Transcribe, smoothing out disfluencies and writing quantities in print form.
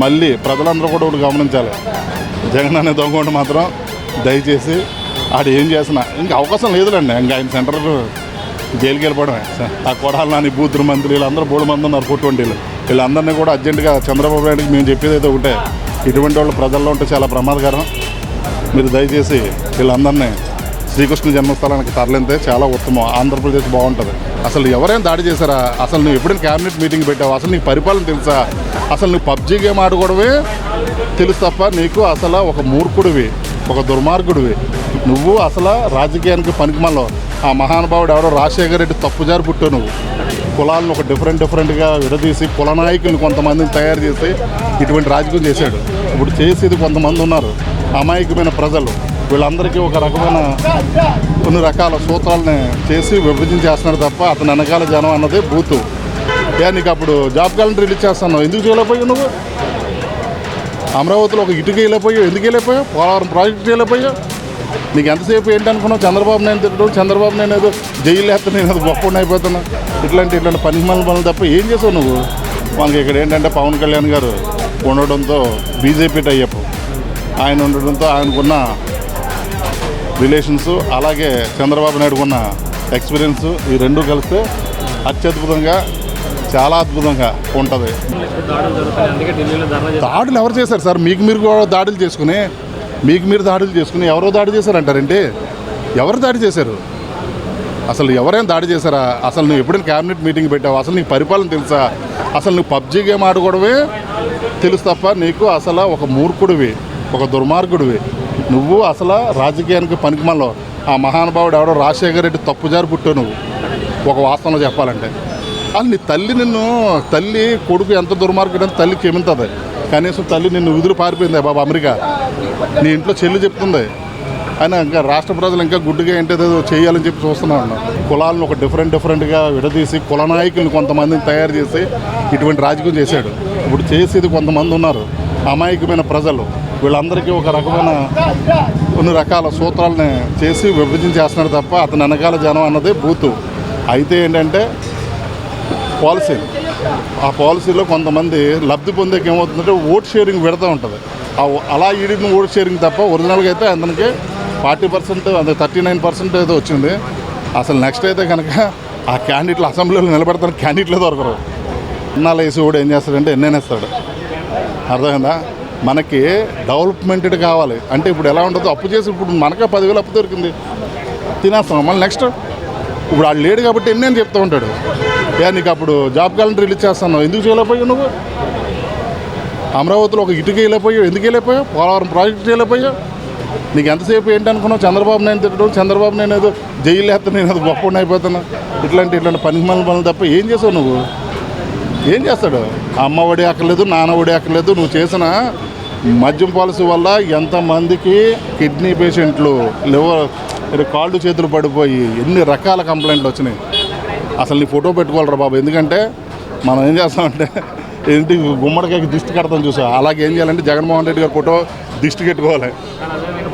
మళ్ళీ ప్రజలందరూ కూడా ఒకటి గమనించాలి. జగన్ అనే దొంగ మాత్రం దయచేసి ఆడు ఏం చేసినా ఇంకా అవకాశం లేదులేండి. ఇంకా ఆయన సెంటర్కు జైలుకి వెళ్ళిపోవడమే. ఆ కొడాలని బూతుల మంత్రి వీళ్ళందరూ 3 మంది ఉన్నారు 420. వీళ్ళందరినీ కూడా అర్జెంటుగా చంద్రబాబు నాయుడుకి మేము చెప్పేది అయితే ఒకటే, ఇటువంటి వాళ్ళు ప్రజల్లో ఉంటే చాలా ప్రమాదకరం. మీరు దయచేసి వీళ్ళందరినీ శ్రీకృష్ణ జన్మస్థలానికి తరలింతే చాలా ఉత్తమం. ఆంధ్రప్రదేశ్ బాగుంటుంది. అసలు ఎవరైనా దాడి చేశారా? అసలు నువ్వు ఎప్పుడైనా క్యాబినెట్ మీటింగ్ పెట్టావు? అసలు నీకు పరిపాలన తెలుసా? అసలు నువ్వు పబ్జీ గేమ్ ఆడుకోవడమే తెలుసు తప్ప నీకు అసలు ఒక మూర్ఖుడివి, ఒక దుర్మార్గుడివి. నువ్వు అసలు రాజకీయానికి పనికిమాలో. ఆ మహానుభావుడు ఎవడో రాజశేఖర రెడ్డి తప్పుజారి పుట్టావు. నువ్వు కులాలను ఒక డిఫరెంట్గా విడదీసి కుల నాయకులను కొంతమందిని తయారు చేసి ఇటువంటి రాజకీయం చేశాడు. ఇప్పుడు చేసేది కొంతమంది ఉన్నారు అమాయకమైన ప్రజలు. వీళ్ళందరికీ ఒక రకమైన కొన్ని రకాల సూత్రాలని చేసి విభజన చేస్తున్నారు తప్ప అతని వెనకాల జనం అన్నది బూతు. నీకు అప్పుడు జాబ్ క్యాలెండర్ రిలీజ్ చేస్తున్నావు, ఎందుకు చేయలేకపోయావు? నువ్వు అమరావతిలో ఒక ఇటుక వెళ్ళిపోయావు, ఎందుకు వెళ్ళిపోయావు? పోలవరం ప్రాజెక్టు వెళ్ళిపోయావు. నీకు ఎంతసేపు ఏంటనుకున్నావు? చంద్రబాబు నాయుడు తిట్టడం, చంద్రబాబు నాయుడు ఏదో జైలు వేస్తే నేను అది గొప్ప అయిపోతున్నా, ఇట్లాంటి పనికిమాలిన పనులు తప్ప ఏం చేసావు నువ్వు? మనకి ఇక్కడ ఏంటంటే పవన్ కళ్యాణ్ గారు ఉండడంతో బీజేపీ టైఅప్, ఆయన ఉండడంతో ఆయనకున్న రిలేషన్స్, అలాగే చంద్రబాబు నాయుడుకున్న ఎక్స్పీరియన్స్, ఈ రెండు కలిస్తే అత్యద్భుతంగా చాలా అద్భుతంగా ఉంటుంది. దాడులు ఎవరు చేశారు సార్? మీకు మీరు కూడా దాడులు చేసుకుని దాడులు చేసుకుని ఎవరో దాడి చేశారంటారంటే ఎవరు దాడి చేశారు? అసలు ఎవరైనా దాడి చేశారా? అసలు నువ్వు ఎప్పుడైనా క్యాబినెట్ మీటింగ్ పెట్టావు? అసలు నీకు పరిపాలన తెలుసా? అసలు నువ్వు పబ్జీ గేమ్ ఆడుకోవడమే తెలుసు తప్ప నీకు అసలు ఒక మూర్ఖుడివి, ఒక దుర్మార్గుడివి. నువ్వు అసలు రాజకీయానికి పనికిమాలో. ఆ మహానుభావుడు ఎవడో రాజశేఖర రెడ్డి తప్పుజారి పుట్టావు. నువ్వు ఒక వాస్తవంలో చెప్పాలంటే అది నీ తల్లి కొడుకు ఎంత దుర్మార్గుడు అంటే తల్లి క్షమింతుంది. కనీసం తల్లి నిన్ను విధులు పారిపోయింది బాబా అమెరికా. నీ ఇంట్లో చెల్లి చెప్తుంది. అయినా ఇంకా రాష్ట్ర ప్రజలు ఇంకా గుడ్డుగా ఏంటో చేయాలని చెప్పి చూస్తున్నాను. కులాలను ఒక డిఫరెంట్గా విడదీసి కుల నాయకులను కొంతమందిని తయారు చేసి ఇటువంటి రాజకీయం చేశాడు. ఇప్పుడు చేసేది కొంతమంది ఉన్నారు అమాయకమైన ప్రజలు. వీళ్ళందరికీ ఒక రకమైన కొన్ని రకాల సూత్రాలని చేసి విభజన చేస్తున్నారు తప్ప అతని వెనకాల జనం అన్నది బూతు. అయితే ఏంటంటే ఆ పాలసీలో కొంతమంది లబ్ధి పొందేకి ఏమవుతుందంటే ఓట్ షేరింగ్ పెడతా ఉంటుంది. అలా ఈడిన ఓట్ షేరింగ్ తప్ప ఒరిజినల్గా అయితే అతనికి 40%, అదే 39% అయితే వచ్చింది. అసలు నెక్స్ట్ అయితే కనుక ఆ క్యాండిడేట్లు అసెంబ్లీలో నిలబెడతారు, క్యాండిడేట్లే దొరకరు. ఇన్నాళ్ళు వేసి కూడా ఏం చేస్తాడంటే ఎన్నేనేస్తాడు. అర్థమైందా? మనకి డెవలప్మెంటెడ్ కావాలి అంటే ఇప్పుడు ఎలా ఉంటుందో, అప్పు చేసి ఇప్పుడు మనకే 10,000 అప్పు దొరికింది, తినేస్తాం. మళ్ళీ నెక్స్ట్ ఇప్పుడు వాడు లేడు కాబట్టి ఎన్ని అని చెప్తూ ఉంటాడు. నీకు అప్పుడు జాబ్ క్యాలెండర్ రిలీజ్ చేస్తున్నావు, ఎందుకు చేయలేకపోయావు? నువ్వు అమరావతిలో ఒక ఇటుక వెళ్ళిపోయావు, ఎందుకు వెళ్ళిపోయావు? పోలవరం ప్రాజెక్టు వెళ్ళిపోయావు. నీకు ఎంతసేపు ఏంటనుకున్నావు? చంద్రబాబు నాయుడు తిట్టడం, చంద్రబాబు నాయుడు ఏదో జైలు వేస్తే నేను అది గొప్ప అయిపోతున్నా, ఇట్లాంటి పనికిమాలిన పనులు తప్ప ఏం చేసావు నువ్వు? ఏం చేస్తాడు? అమ్మ ఒడి అక్కర్లేదు, నాన్న ఒడి అక్కర్లేదు. నువ్వు చేసిన మద్యం పాలసీ వల్ల ఎంతమందికి కిడ్నీ పేషెంట్లు, లివర్, కాళ్ళు చేతులు పడిపోయి ఎన్ని రకాల కంప్లైంట్లు వచ్చినాయి. అసలు నీ ఫోటో పెట్టుకోవాలరా బాబు. ఎందుకంటే మనం ఏం చేస్తామంటే ఏంటి గుమ్మడికాయకి దిష్టి కడతాం చూసా, అలాగే ఏం చేయాలంటే జగన్మోహన్ రెడ్డి గారి ఫోటో దిష్టి కట్టుకోవాలి.